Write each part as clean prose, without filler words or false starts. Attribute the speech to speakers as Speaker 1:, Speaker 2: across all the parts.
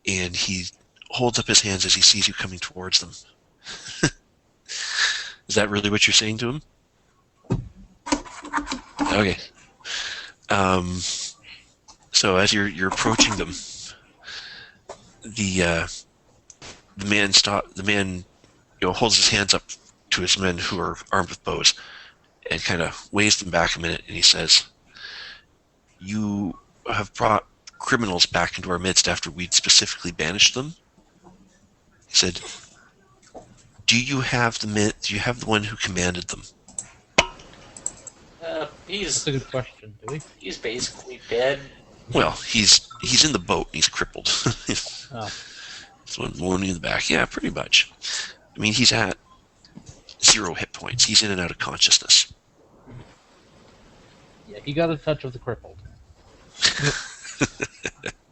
Speaker 1: and he holds up his hands as he sees you coming towards them. Is that really what you're saying to him? Okay. So as you're approaching them, the man holds his hands up to his men who are armed with bows, and kind of waves them back a minute, and he says, "You have brought criminals back into our midst after we'd specifically banished them." He said, "Do you have the one who commanded them?"
Speaker 2: That's a good question. Do we?
Speaker 3: He's basically dead.
Speaker 1: Well, he's in the boat and he's crippled.
Speaker 2: Oh.
Speaker 1: So one in the back. Yeah, pretty much. I mean, he's at 0 hit points. He's in and out of consciousness.
Speaker 2: Yeah, he got a touch of the crippled.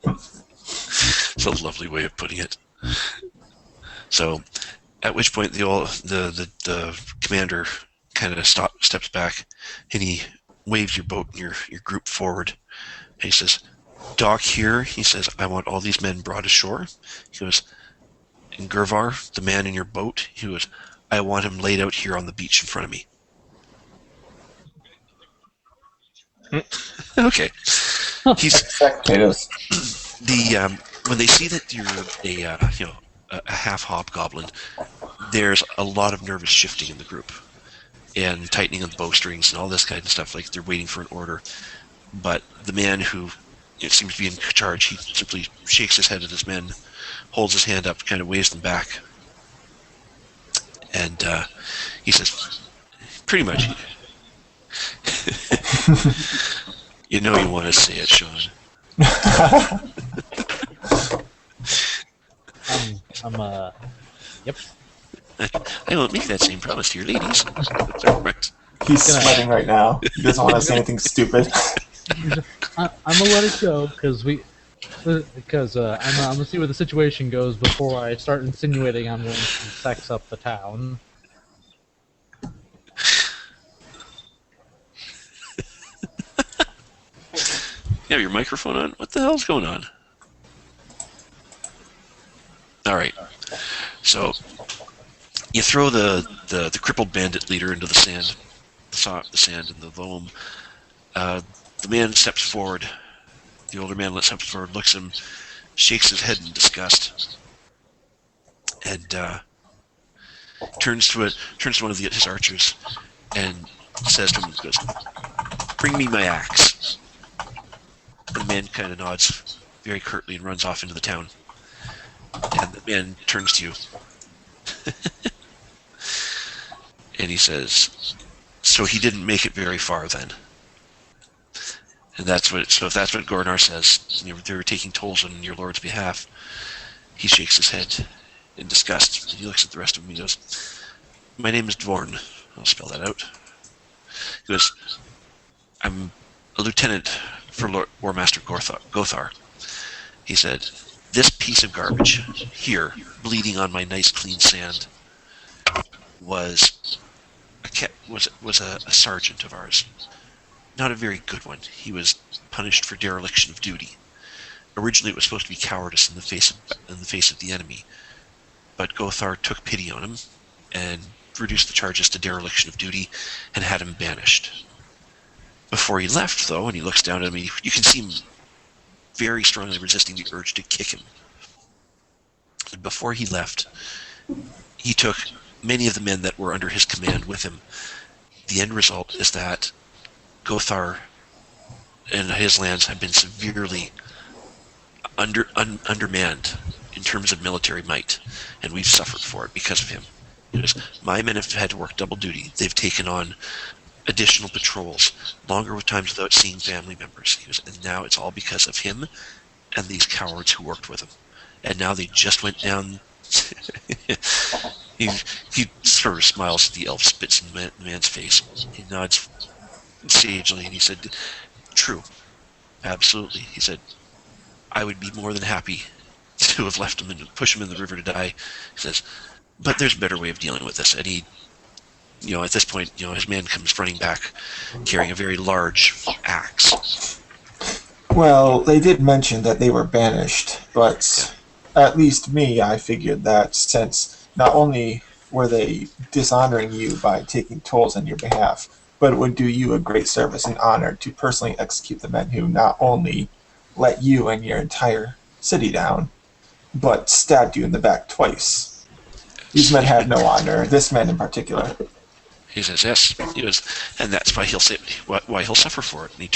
Speaker 1: It's a lovely way of putting it. So, at which point the commander kind of steps back, and he waves your boat and your group forward, and he says, "Dock here." He says, "I want all these men brought ashore." He goes, "And Gervar, the man in your boat," he goes, "I want him laid out here on the beach in front of me." Okay. He's
Speaker 4: Potatoes.
Speaker 1: when they see that you're a half hobgoblin, there's a lot of nervous shifting in the group and tightening of the bowstrings and all this kind of stuff. Like they're waiting for an order. But the man who seems to be in charge, he simply shakes his head at his men, holds his hand up, kind of waves them back, and he says, pretty much, you know you want to say it, Sean.
Speaker 2: Yep.
Speaker 1: I won't make that same promise to your ladies. That's all right.
Speaker 4: He's sweating right now. He doesn't want to say anything stupid.
Speaker 2: I'm gonna let it go because I'm gonna see where the situation goes before I start insinuating I'm going to sex up the town.
Speaker 1: You have your microphone on? What the hell's going on? Alright. So, you throw the crippled bandit leader into the sand. The sand and the loam. The man steps forward. The older man steps forward, looks at him, shakes his head in disgust, and turns to one of his archers and says to him, goes, "Bring me my axe." The man kind of nods very curtly and runs off into the town. And the man turns to you. And he says, "So he didn't make it very far then." And so if that's what Gornar says, they were taking tolls on your lord's behalf, he shakes his head in disgust. He looks at the rest of them and he goes, "My name is Dvorn." I'll spell that out. He goes, "I'm a lieutenant for Lord Warmaster Gothar." He said, "This piece of garbage here, bleeding on my nice clean sand, was a sergeant of ours. Not a very good one. He was punished for dereliction of duty. Originally, it was supposed to be cowardice in the face of the enemy, but Gothar took pity on him and reduced the charges to dereliction of duty and had him banished. Before he left, though, and he looks down at me, you can see him very strongly resisting the urge to kick him. Before he left, he took many of the men that were under his command with him. The end result is that Gothar and his lands have been severely undermanned in terms of military might, and we've suffered for it because of him. My men have had to work double duty. They've taken on additional patrols, longer with times without seeing family members. And now it's all because of him and these cowards who worked with him. And now they just went down." He sort of smiles at the elf, spits in the man's face. He nods sagely, and he said, "True, absolutely." He said, "I would be more than happy to have left him and push him in the river to die." He says, "But there's a better way of dealing with this." And he, at this point, his man comes running back, carrying a very large axe.
Speaker 4: Well, they did mention that they were banished, but at least me, I figured that since not only were they dishonoring you by taking tolls on your behalf, but it would do you a great service and honor to personally execute the men who not only let you and your entire city down, but stabbed you in the back twice. These men have no honor, this man in particular.
Speaker 1: He says, yes, he was, and that's why he'll suffer for it. And he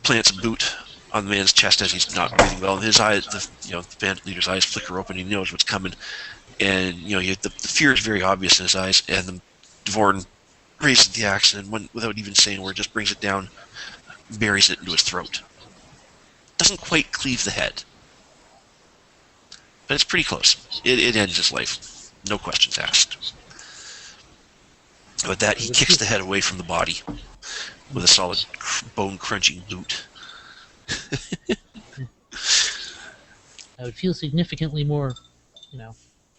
Speaker 1: plants a boot on the man's chest as he's not breathing well. And his eyes, the band leader's eyes flicker open. He knows what's coming, and the fear is very obvious in his eyes. And the Dvorn raises the axe and, without even saying a word, just brings it down, buries it into his throat. Doesn't quite cleave the head, but it's pretty close. It ends his life, no questions asked. With that, he kicks the head away from the body with a solid bone-crunching boot.
Speaker 2: I would feel significantly more,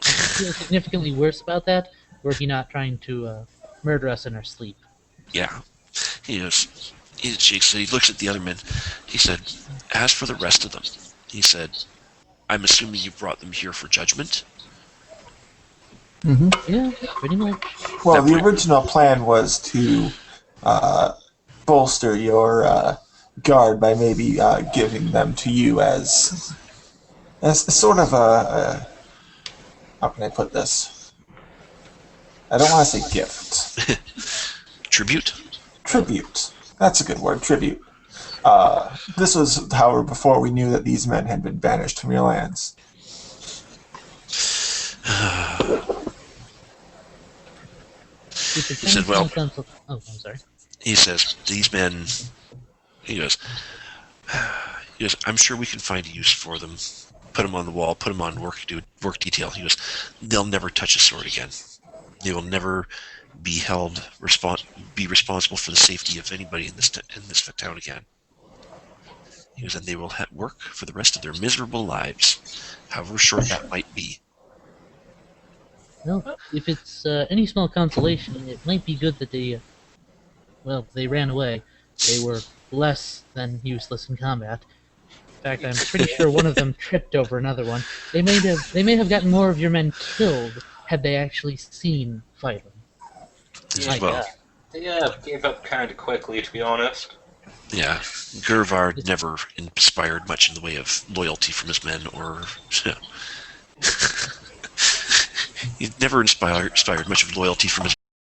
Speaker 2: feel significantly worse about that were he not trying to murder us in our sleep.
Speaker 1: Yeah. He shakes it. He looks at the other men. He said, as for the rest of them, he said, I'm assuming you brought them here for judgment?
Speaker 2: Yeah, pretty much.
Speaker 4: Well, the original plan was to bolster your guard by maybe giving them to you as sort of a how can I put this? I don't want to say gift.
Speaker 1: Tribute?
Speaker 4: Tribute. That's a good word, tribute. This was, however, before we knew that these men had been banished from your lands.
Speaker 2: He
Speaker 1: said, well,
Speaker 2: I'm sorry.
Speaker 1: He says, these men, he goes, I'm sure we can find a use for them. Put them on the wall, put them on work detail. He goes, they'll never touch a sword again. They will never be responsible for the safety of anybody in this town again. He goes, and they will work for the rest of their miserable lives, however short that might be.
Speaker 2: Well, if it's any small consolation, it might be good that they ran away. They were less than useless in combat. In fact, I'm pretty sure one of them tripped over another one. They may have gotten more of your men killed had they actually seen fighting.
Speaker 3: Yeah, gave up kind of quickly, to be honest.
Speaker 1: Yeah, Gervar never inspired much in the way of loyalty from his men, or he never inspired much of loyalty from his